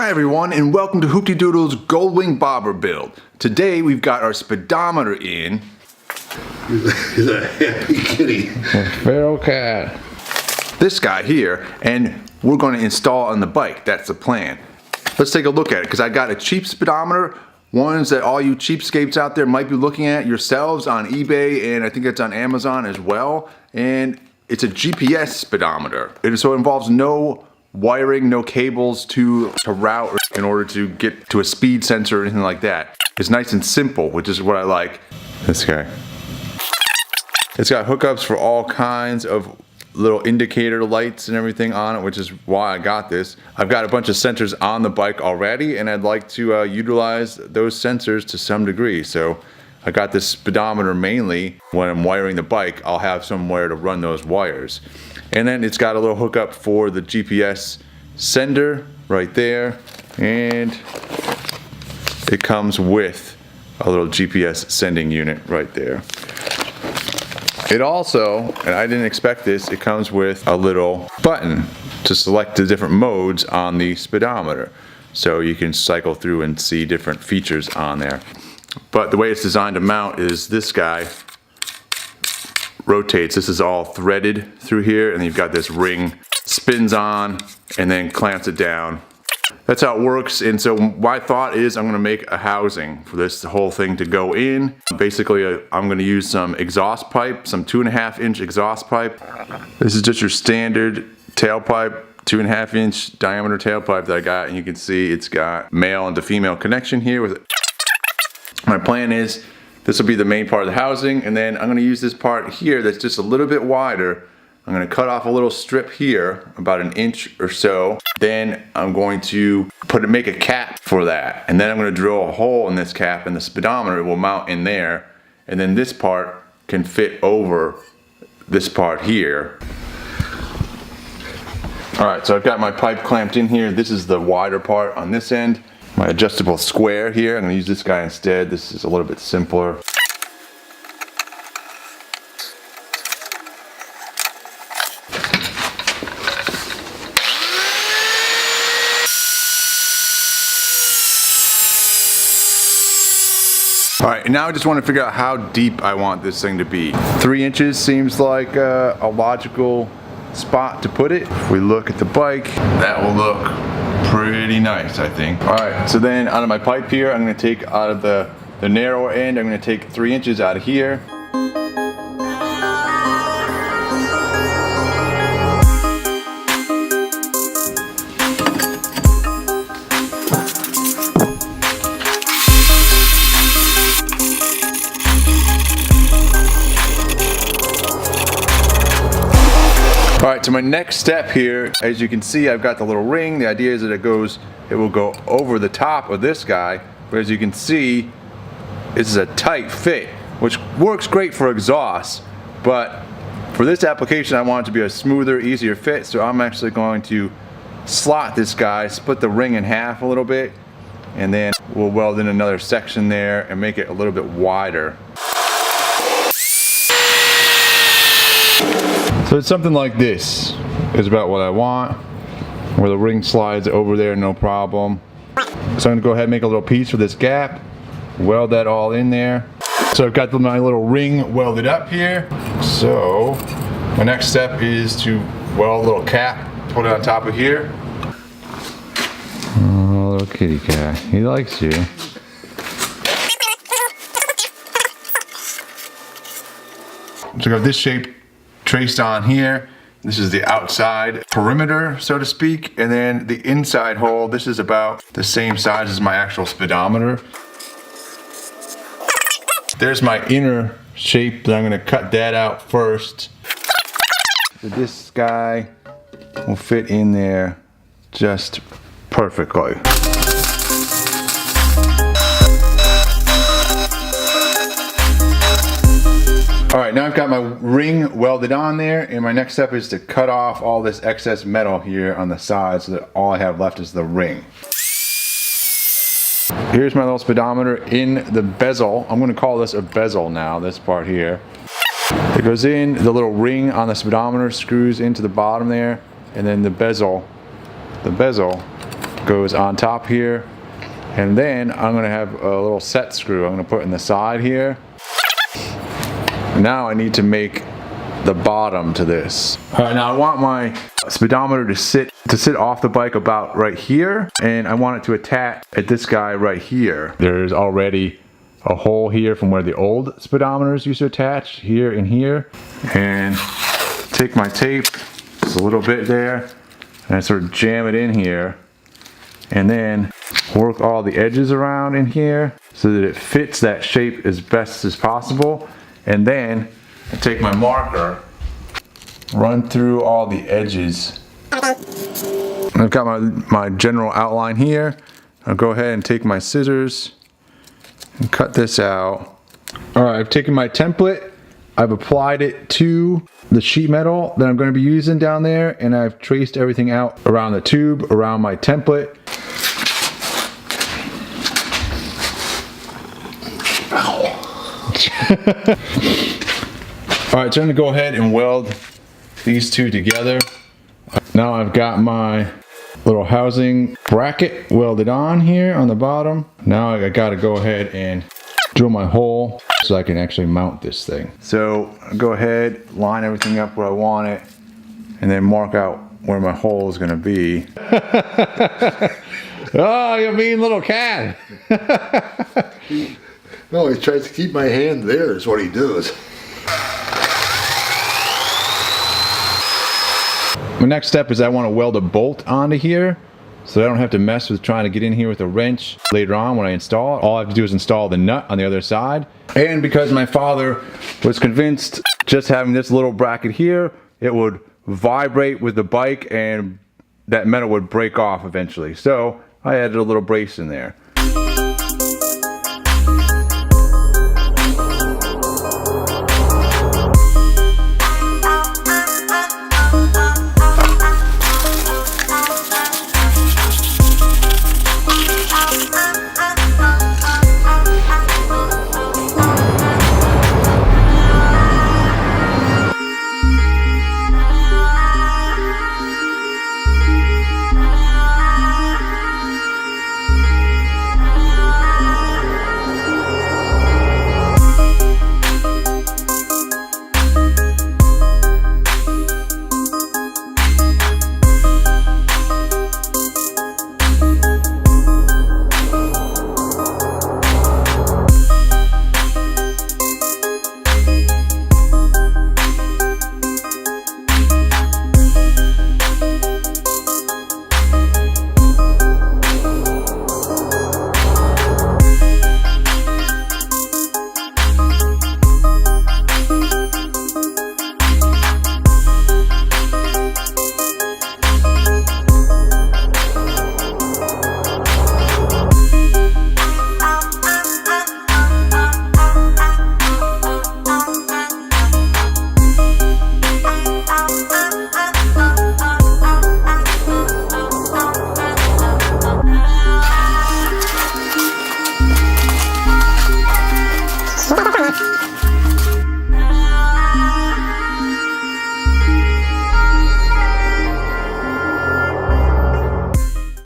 Hi everyone, and welcome to HooptieDoodle's Goldwing bobber build. Today we've got our speedometer in. He's a happy kitty. Feral cat. This guy here, and we're going to install on the bike. That's the plan. Let's take a look at it, because I got a cheap speedometer, ones that all you cheapskates out there might be looking at yourselves on eBay, and I think it's on Amazon as well. And it's a GPS speedometer. So it involves no wiring, no cables to route in order to get to a speed sensor or anything like that. It's nice and simple, which is what I like. This guy. It's got hookups for all kinds of little indicator lights and everything on it, which is why I got this. I've got a bunch of sensors on the bike already, and I'd like to utilize those sensors to some degree. So I got this speedometer mainly when I'm wiring the bike. I'll have somewhere to run those wires. And then it's got a little hookup for the GPS sender right there, and it comes with a little GPS sending unit right there. It also, and I didn't expect this, it comes with a little button to select the different modes on the speedometer. So you can cycle through and see different features on there. But the way it's designed to mount is this guy rotates. This is all threaded through here, and you've got this ring, spins on and then clamps it down. That's how it works. And so my thought is I'm going to make a housing for this whole thing to go in. Basically I'm going to use some exhaust pipe, some 2.5-inch exhaust pipe. This is just your standard tailpipe, 2.5-inch diameter tailpipe that I got, and you can see it's got male and to female connection here with it. My plan is this will be the main part of the housing, and then I'm going to use this part here that's just a little bit wider. I'm going to cut off a little strip here, about 1 inch or so. Then I'm going to make a cap for that, and then I'm going to drill a hole in this cap, and the speedometer will mount in there, and then this part can fit over this part here. Alright, so I've got my pipe clamped in here. This is the wider part on this end. My adjustable square here, I'm going to use this guy instead. This is a little bit simpler. Alright, and now I just want to figure out how deep I want this thing to be. 3 inches seems like a logical spot to put it. If we look at the bike, that will look pretty nice, I think. Alright, so then out of my pipe here, I'm going to take out of the narrower end, I'm going to take 3 inches out of here. Alright, so my next step here, as you can see, I've got the little ring. The idea is that it will go over the top of this guy, but as you can see, this is a tight fit, which works great for exhaust, but for this application I want it to be a smoother, easier fit, so I'm actually going to slot this guy, split the ring in half a little bit, and then we'll weld in another section there and make it a little bit wider. So it's something like this is about what I want, where the ring slides over there, no problem. So I'm going to go ahead and make a little piece for this gap, weld that all in there. So I've got my little ring welded up here. So my next step is to weld a little cap, put it on top of here. Oh, little kitty cat. He likes you. So I got this shape traced on here. This is the outside perimeter, so to speak, and then the inside hole, this is about the same size as my actual speedometer. There's my inner shape, that I'm going to cut that out first. So this guy will fit in there just perfectly. Alright, now I've got my ring welded on there, and my next step is to cut off all this excess metal here on the side so that all I have left is the ring. Here's my little speedometer in the bezel. I'm going to call this a bezel now, this part here. It goes in, the little ring on the speedometer screws into the bottom there, and then the bezel goes on top here. And then I'm gonna have a little set screw I'm gonna put in the side here. Now I need to make the bottom to this. All right, now I want my speedometer to sit off the bike about right here, and I want it to attach at this guy right here. There's already a hole here from where the old speedometers used to attach, here and here. And take my tape, just a little bit there, and I sort of jam it in here, and then work all the edges around in here so that it fits that shape as best as possible. And then I take my marker, run through all the edges. I've got my general outline here. I'll go ahead and take my scissors and cut this out. All right, I've taken my template, I've applied it to the sheet metal that I'm going to be using down there, and I've traced everything out around the tube, around my template. Alright, so I'm going to go ahead and weld these two together. Now I've got my little housing bracket welded on here on the bottom. Now I got to go ahead and drill my hole so I can actually mount this thing. So I'll go ahead, line everything up where I want it, and then mark out where my hole is going to be. Oh, you mean little cat. No, he tries to keep my hand there is what he does. My next step is I want to weld a bolt onto here so I don't have to mess with trying to get in here with a wrench later on when I install it. All I have to do is install the nut on the other side. And because my father was convinced just having this little bracket here, it would vibrate with the bike and that metal would break off eventually. So I added a little brace in there.